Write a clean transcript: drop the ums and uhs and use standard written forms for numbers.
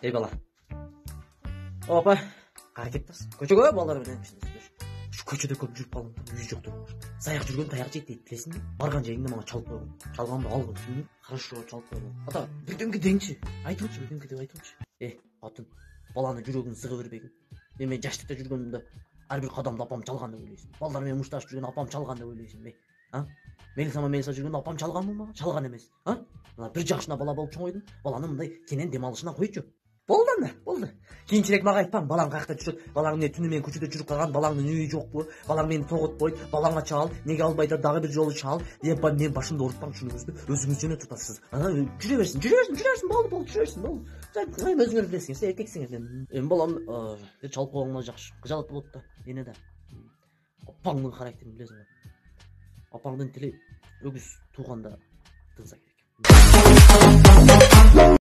Ey bala. Опа. Кайра кеттіңіз. Көшеге балалар менен Şu köçede көп жүріп қалдым, үй жоқ тұр. Саяқ жүрген таяқ жейді дейді, білесің бе? Барған жайыңда маған чалып қойған. Чалғанды алғын, түсіндің? Хорошо, чалып қойған. Ата, бірдеңке деңші. Айтыңшы, бірдеңке деп айтыңшы. Қатын, баланы жүрегін сығы бербегін. Мен жаштықта жүргенімде әрбір қадамды апам çalған деп ойлайсың. Балдармен мұшташып жүрген апам çalған деп ойлайсың бе? Мелиса жүрген апам çalған ба? Çalған емес. Бір жақшына бала болып чоңойдың, баланы мындай кенен демалышына қойып жүр. Болды. Кийинчерээк мага айтпаң, балаң каякта жүрөт, балаң түнү менен көчөдө жүрүп калган, балаңдын үйү жокпу, балаң мени тоготпойт, балаңа чал, неге албайт, дагы бир жолу чал, деп мен башымды оорутпаң, түшүнүңүзбү? Өзүңүз жөнөтүп атасыз. Жүрө берсин, болду, жүрө берсин, болду. Өзүңөр билесиңер, сиз эркексиңер. Эми балам чалып койгоңор жакшы. Кыжалат болот да, эне да. Апаңдын характерин билесиң. Апаңдын тили өгүз тууганда тынса керек.